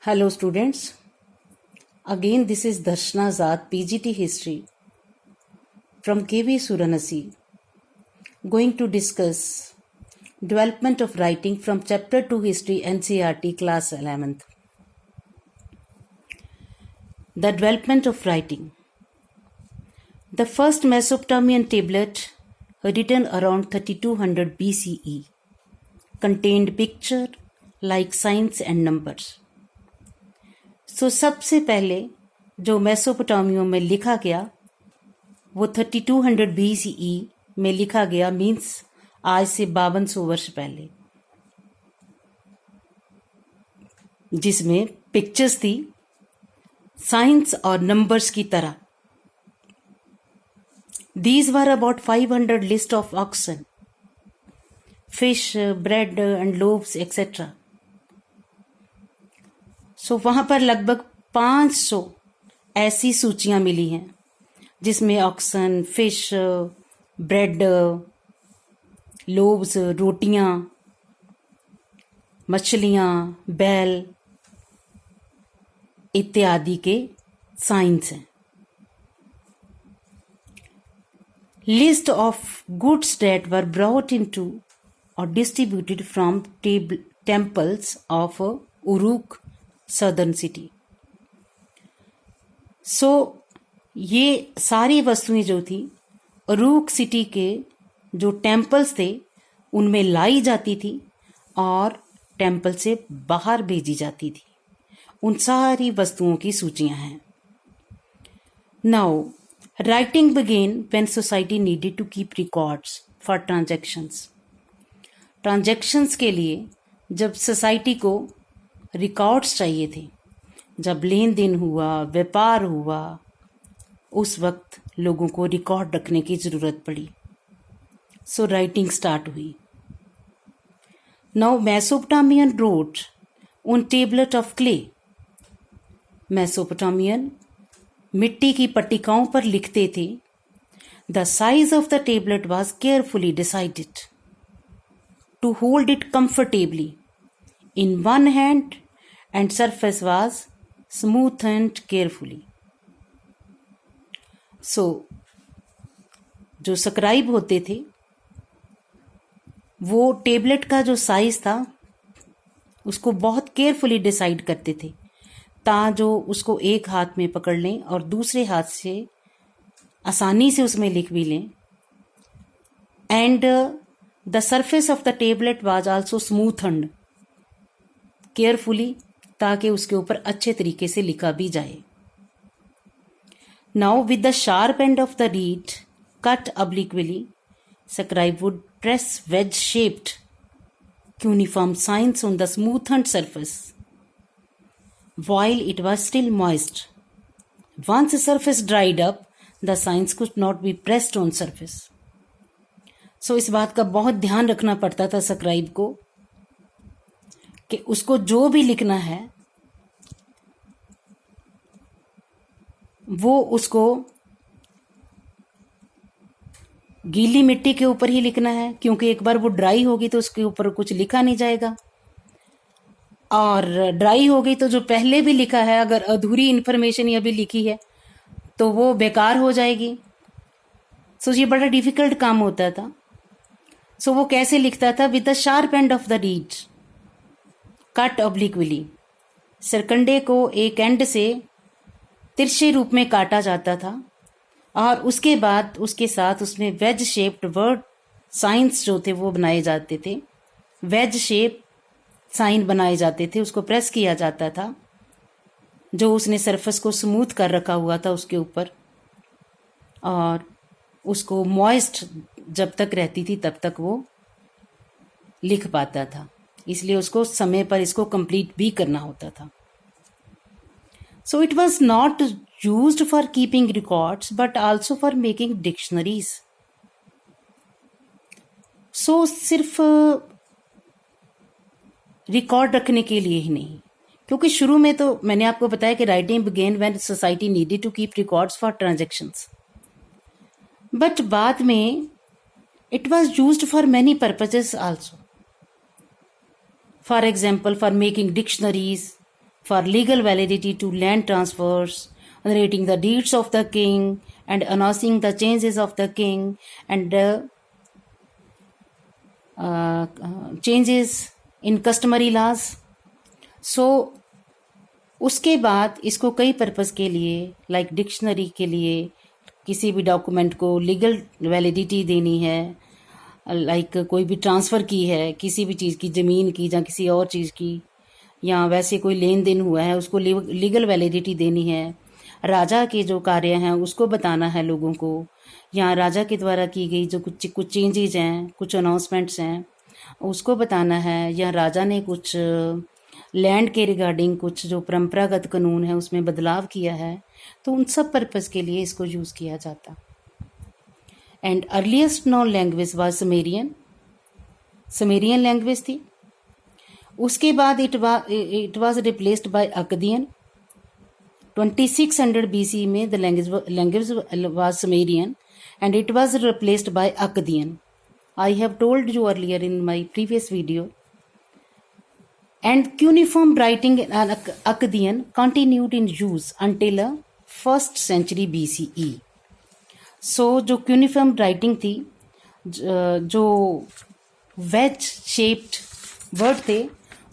Hello students, again this is Darshana Zad PGT History from KV Suranasi, going to discuss development of writing from chapter 2 History NCERT class 11th. The development of writing. The first Mesopotamian tablet written around 3200 BCE contained picture like signs and numbers. सो सबसे पहले जो Mesopotamia में लिखा गया वो 3200 BCE में लिखा गया, मीन्स आज से 5200 वर्ष पहले, जिसमें पिक्चर्स थी साइंस और नंबर्स की तरह. These were about 500 list of oxen, fish, bread and loaves etc. सो वहाँ पर लगभग 500 ऐसी सूचियाँ मिली हैं जिसमें ऑक्सन, फिश, ब्रेड, लोव्स, रोटियाँ, मछलियाँ, बैल इत्यादि के साइंस हैं. List of goods that were brought into और distributed from temples of Uruk southern city. So ये सारी वस्तुएं जो थी उरुक सिटी के जो टेम्पल्स थे उनमें लाई जाती थी और टेम्पल से बाहर भेजी जाती थी. उन सारी वस्तुओं की सूचियां हैं. Now writing began when society needed to keep records for transactions. Transactions के लिए जब सोसाइटी को रिकॉर्ड्स चाहिए थे, जब लेन देन हुआ, व्यापार हुआ, उस वक्त लोगों को रिकॉर्ड रखने की ज़रूरत पड़ी. सो राइटिंग स्टार्ट हुई. Now Mesopotamian wrote on tablet of clay. Mesopotamian मिट्टी की पट्टिकाओं पर लिखते थे. The size of the tablet was carefully decided to hold it comfortably in one hand and surface was smoothened carefully. So जो scribe होते थे वो टेबलेट का जो साइज था उसको बहुत केयरफुली डिसाइड करते थे जो उसको एक हाथ में पकड़ लें और दूसरे हाथ से आसानी से उसमें लिख भी लें. And the surface of the tablet was also smoothened carefully ताकि उसके ऊपर अच्छे तरीके से लिखा भी जाए. Now with the sharp end of the reed cut obliquely, scribe would press wedge shaped cuneiform signs on the smoothened surface while it was still moist. Once the surface dried up, the signs could not be pressed on surface. So इस बात का बहुत ध्यान रखना पड़ता था scribe को कि उसको जो भी लिखना है वो उसको गीली मिट्टी के ऊपर ही लिखना है, क्योंकि एक बार वो ड्राई होगी तो उसके ऊपर कुछ लिखा नहीं जाएगा, और ड्राई होगी तो जो पहले भी लिखा है अगर अधूरी इंफॉर्मेशन या भी लिखी है तो वो बेकार हो जाएगी. सो ये बड़ा डिफिकल्ट काम होता था. सो वो कैसे लिखता था? With the sharp end of the reed cut obliquely. सरकंडे को एक एंड से तिरछे रूप में काटा जाता था और उसके बाद उसके साथ उसमें वेज शेप्ड वर्ड साइंस जो थे वो बनाए जाते थे. वेज शेप साइन बनाए जाते थे, उसको प्रेस किया जाता था जो उसने सरफेस को स्मूथ कर रखा हुआ था उसके ऊपर, और उसको मॉइस्ट जब तक रहती थी तब तक वो लिख पाता था. इसलिए उसको समय पर इसको कंप्लीट भी करना होता था. So it was not used for keeping records but also for making dictionaries. So सिर्फ रिकॉर्ड रखने के लिए ही नहीं, क्योंकि शुरू में तो मैंने आपको बताया कि writing began when society needed to keep records for transactions, but बाद में it was used for many purposes also. For example, for making dictionaries, for legal validity to land transfers, narrating the deeds of the king and announcing the changes of the king and changes in customary laws. So उसके बाद इसको कई purpose के लिए like dictionary के लिए किसी भी डॉक्यूमेंट को लीगल वैलिडिटी देनी है, लाइक कोई भी ट्रांसफ़र की है किसी भी चीज़ की, ज़मीन की या किसी और चीज़ की, या वैसे कोई लेन देन हुआ है उसको लीगल वैलिडिटी देनी है, राजा के जो कार्य हैं उसको बताना है लोगों को, या राजा के द्वारा की गई जो कुछ चेंजेज हैं, कुछ अनाउंसमेंट्स हैं उसको बताना है, या राजा ने कुछ लैंड के रिगार्डिंग कुछ जो परंपरागत कानून है उसमें बदलाव किया है, तो उन सब पर्पस के लिए इसको यूज़ किया जाता। And earliest known language was Sumerian language थी। उसके बाद it was replaced by Akkadian. 2600 BC में the language was Sumerian and it was replaced by Akkadian. I have told you earlier in my previous video. And cuneiform writing in Akkadian continued in use until 1st century BCE. So जो cuneiform writing थी, जो wedge shaped word थे,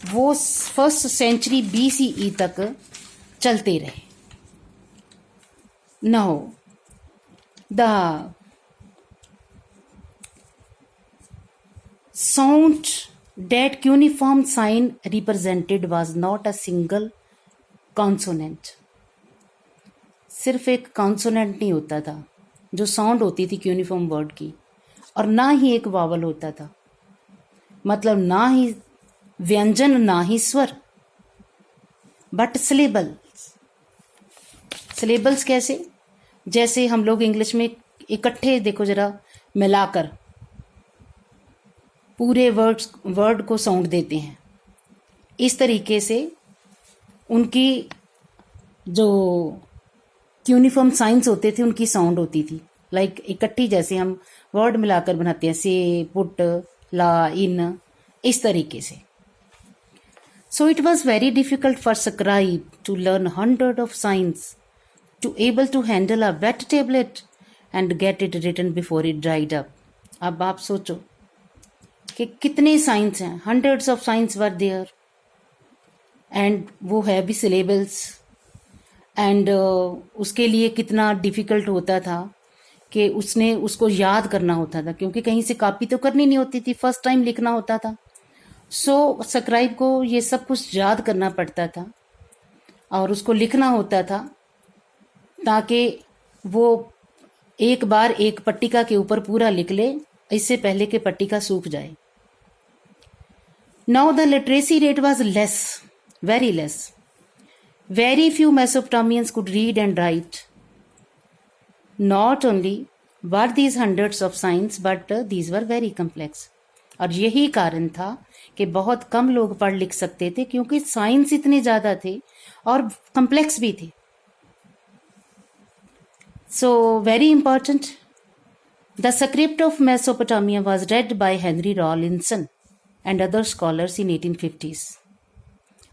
वो 1st century BCE तक चलते रहे। Now the sound that cuneiform sign represented was not a single consonant. सिर्फ एक कॉन्सोनेंट नहीं होता था जो साउंड होती थी क्यूनिफॉर्म वर्ड की, और ना ही एक वावल होता था, मतलब ना ही व्यंजन ना ही स्वर, बट सिलेबल्स कैसे, जैसे हम लोग इंग्लिश में इकट्ठे देखो जरा मिलाकर पूरे वर्ड को साउंड देते हैं, इस तरीके से उनकी जो क्यूनिफॉर्म साइंस होते थे उनकी साउंड होती थी, लाइक इकट्ठी जैसे हम वर्ड मिलाकर बनाते हैं, से, पुट, ला, इन, इस तरीके से। So it was very difficult for scribe to learn 100 of signs to able to handle a wet tablet and get it written before it dried up. अब आप सोचो कि कितने साइंस हैं, 100s of signs were there, and वो है भी syllables, and उसके लिए कितना डिफ़िकल्ट होता था कि उसने उसको याद करना होता था, क्योंकि कहीं से कॉपी तो करनी नहीं होती थी, फर्स्ट टाइम लिखना होता था। सो स्क्राइब को ये सब कुछ याद करना पड़ता था और उसको लिखना होता था ताकि वो एक बार एक पट्टिका के ऊपर पूरा लिख ले, इससे पहले कि पट्टिका सूख जाए। Now the literacy rate was less, very less. Very few Mesopotamians could read and write. Not only were these hundreds of signs, but these were very complex. और यही कारण था कि बहुत कम लोग पढ़ लिख सकते थे, क्योंकि साइंस इतने ज़्यादा थे और कम्प्लेक्स भी थे। So very important. The script of Mesopotamia was read by Henry Rawlinson and other scholars in 1850s.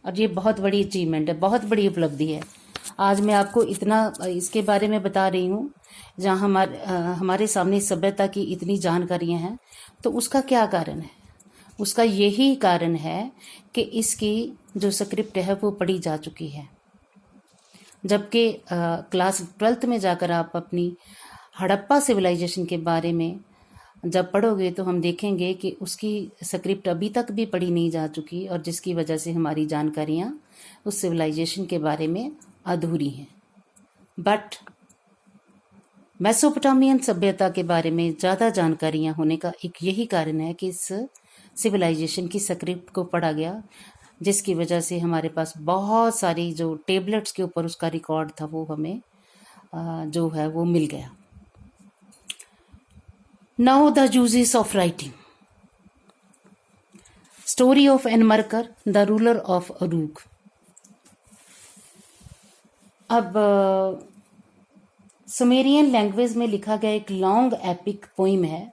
और ये बहुत बड़ी अचीवमेंट है, बहुत बड़ी उपलब्धि है। आज मैं आपको इतना इसके बारे में बता रही हूँ, जहाँ हमारे सामने सभ्यता की इतनी जानकारियाँ हैं, तो उसका क्या कारण है? उसका यही कारण है कि इसकी जो स्क्रिप्ट है वो पढ़ी जा चुकी है। जबकि क्लास 12th में जाकर आप अपनी हड़प्पा सिविलाइजेशन के बारे में जब पढ़ोगे तो हम देखेंगे कि उसकी स्क्रिप्ट अभी तक भी पढ़ी नहीं जा चुकी, और जिसकी वजह से हमारी जानकारियाँ उस सिविलाइजेशन के बारे में अधूरी हैं। बट मेसोपोटामियन सभ्यता के बारे में ज़्यादा जानकारियाँ होने का एक यही कारण है कि इस सिविलाइजेशन की स्क्रिप्ट को पढ़ा गया, जिसकी वजह से हमारे पास बहुत सारी जो टेबलेट्स के ऊपर उसका रिकॉर्ड था वो हमें जो है वो मिल गया। Now the uses of writing. Story of Enmerkar, the ruler of Uruk. अब सुमेरियन लैंग्वेज में लिखा गया एक लॉन्ग एपिक पोइम है,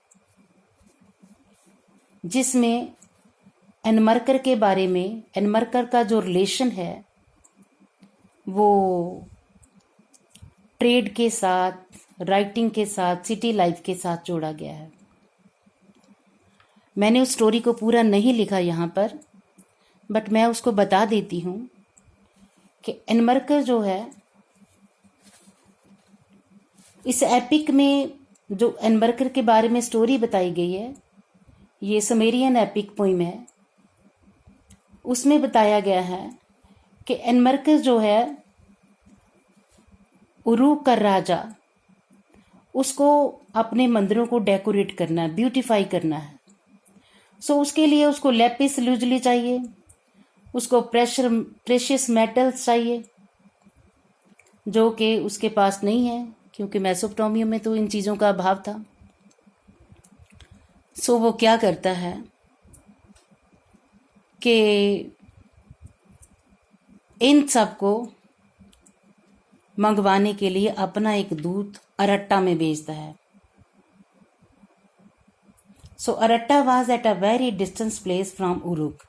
जिसमें एनमरकर के बारे में, एनमरकर का जो रिलेशन है वो ट्रेड के साथ, राइटिंग के साथ, सिटी लाइफ के साथ जोड़ा गया है। मैंने उस स्टोरी को पूरा नहीं लिखा यहाँ पर, बट मैं उसको बता देती हूँ कि एनमर्कर जो है, इस एपिक में जो एनमर्कर के बारे में स्टोरी बताई गई है, ये समेरियन एपिक पोइम है। उसमें बताया गया है कि एनमर्कर जो है, उरूक का राजा, उसको अपने मंदिरों को डेकोरेट करना है, ब्यूटीफाई करना है। सो उसके लिए उसको लेपिस लुजली चाहिए, उसको प्रेशियस मेटल्स चाहिए, जो कि उसके पास नहीं है, क्योंकि मेसोपोटामिया में तो इन चीज़ों का अभाव था। सो वो क्या करता है कि इन सब को मंगवाने के लिए अपना एक दूत अरट्टा में भेजता है। So Aratta was at a very distance place from Uruk.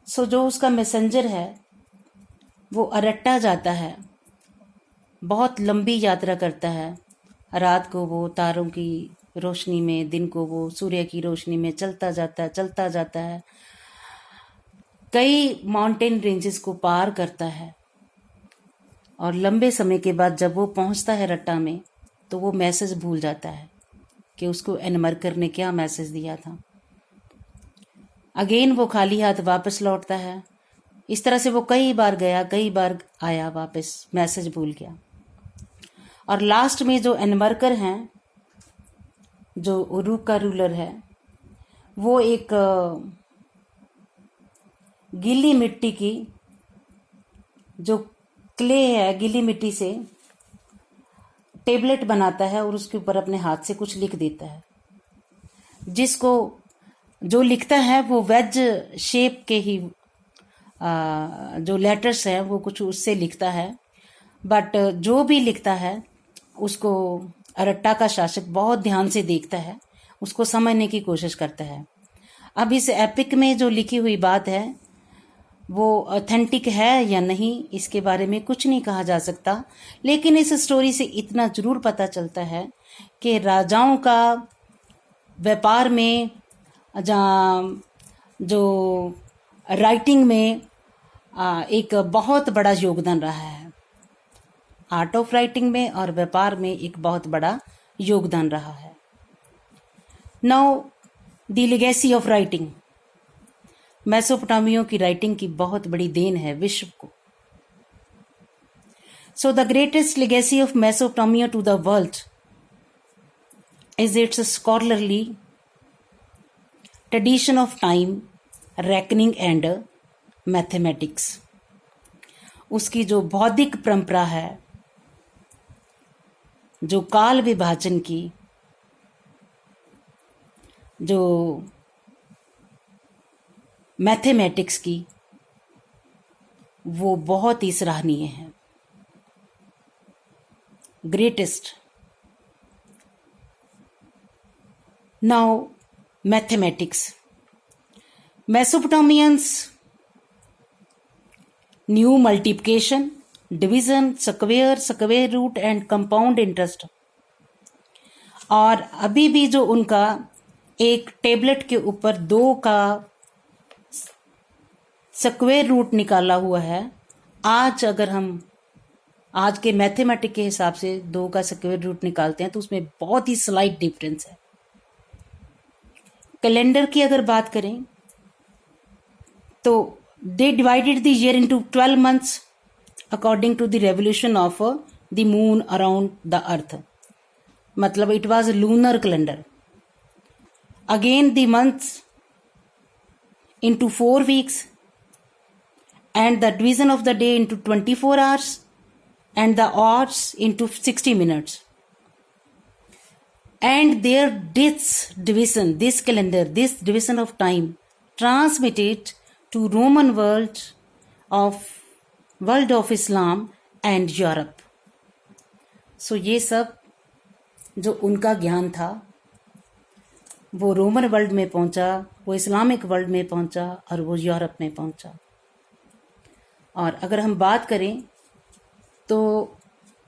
So जो उसका मैसेंजर है वो अरट्टा जाता है, बहुत लंबी यात्रा करता है। रात को वो तारों की रोशनी में, दिन को वो सूर्य की रोशनी में चलता जाता है, कई माउंटेन रेंजेस को पार करता है। और लंबे समय के बाद जब वो पहुंचता है रट्टा में, तो वो मैसेज भूल जाता है कि उसको एनमर्कर ने क्या मैसेज दिया था। अगेन वो खाली हाथ वापस लौटता है। इस तरह से वो कई बार गया, कई बार आया, वापस मैसेज भूल गया। और लास्ट में जो एनमर्कर हैं, जो उरुक का रूलर है, वो एक गीली मिट्टी की, जो क्ले है, गीली मिट्टी से टेबलेट बनाता है और उसके ऊपर अपने हाथ से कुछ लिख देता है, जिसको जो लिखता है वो वेज शेप के ही जो लेटर्स हैं वो कुछ उससे लिखता है। बट जो भी लिखता है उसको अरट्टा का शासक बहुत ध्यान से देखता है, उसको समझने की कोशिश करता है। अब इस एपिक में जो लिखी हुई बात है वो ऑथेंटिक है या नहीं, इसके बारे में कुछ नहीं कहा जा सकता, लेकिन इस स्टोरी से इतना जरूर पता चलता है कि राजाओं का व्यापार में जो राइटिंग में एक बहुत बड़ा योगदान रहा है। आर्ट ऑफ राइटिंग में और व्यापार में एक बहुत बड़ा योगदान रहा है। Now the legacy of writing. मेसोपोटामियों की राइटिंग की बहुत बड़ी देन है विश्व को। So the greatest legacy of Mesopotamia to the world is its scholarly tradition of time, reckoning and mathematics. उसकी जो बौद्धिक परंपरा है, जो काल विभाजन की, जो मैथमेटिक्स की, वो बहुत ही सराहनीय है। Greatest. Now mathematics. Mesopotamians knew multiplication, division, square root and compound interest. और अभी भी जो उनका एक टेबलेट के ऊपर 2 का स्क्वायर रूट निकाला हुआ है, आज अगर हम आज के मैथमेटिक के हिसाब से 2 का स्क्वायर रूट निकालते हैं तो उसमें बहुत ही स्लाइट डिफरेंस है। कैलेंडर की अगर बात करें तो they divided the year into 12 months according to the revolution of the moon around the earth. मतलब it was lunar calendar. Again the months into 4 weeks, and the division of the day into 24 hours, and the hours into 60 minutes. And their this division of time transmitted to Roman world of Islam and Europe. So ये सब जो उनका ज्ञान था वो Roman world में पहुंचा, वो इस्लामिक वर्ल्ड में पहुंचा और वो यूरोप में पहुंचा। और अगर हम बात करें तो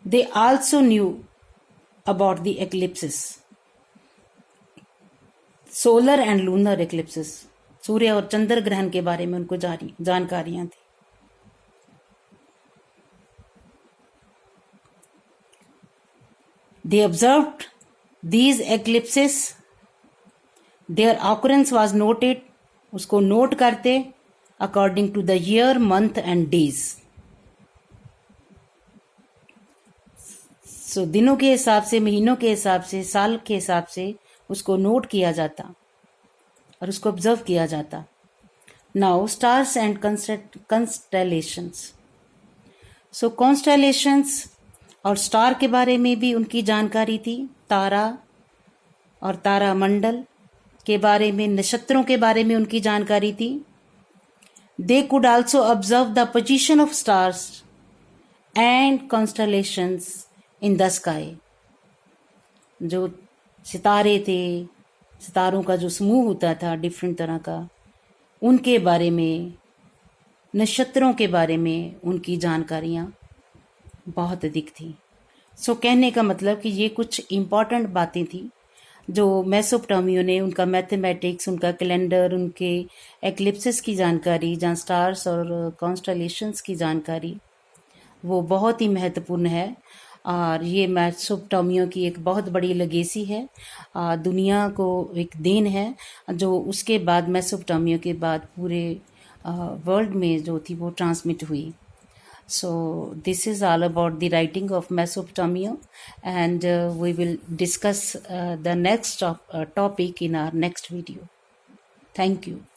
they also knew about the eclipses, solar and lunar eclipses, सूर्य और चंद्र ग्रहण के बारे में उनको जानकारियां थी। They observed these eclipses, their occurrence was noted, उसको नोट करते according to the year, month and days. So दिनों के हिसाब से, महीनों के हिसाब से, साल के हिसाब से उसको नोट किया जाता और उसको ऑब्जर्व किया जाता। Now stars and constellations. So constellations और स्टार के बारे में भी उनकी जानकारी थी, तारा और तारामंडल के बारे में, नक्षत्रों के बारे में उनकी जानकारी थी। They could also observe the position of stars and constellations in the sky. जो सितारे थे, सितारों का जो समूह होता था डिफरेंट तरह का, उनके बारे में, नक्षत्रों के बारे में उनकी जानकारियाँ बहुत अधिक थी। सो कहने का मतलब कि ये कुछ इम्पॉर्टेंट बातें थी जो मेसोपोटामियों ने, उनका मैथमेटिक्स, उनका कैलेंडर, उनके एक्लिप्सिस की जानकारी, जहाँ स्टार्स और कॉन्स्टेलेशंस की जानकारी, वो बहुत ही महत्वपूर्ण है। और ये मेसोपोटामियों की एक बहुत बड़ी लेगेसी है, दुनिया को एक देन है जो उसके बाद, मेसोपोटामिया के बाद पूरे वर्ल्ड में जो थी वो ट्रांसमिट हुई। So this is all about the writing of Mesopotamia, and we will discuss the next topic in our next video. Thank you.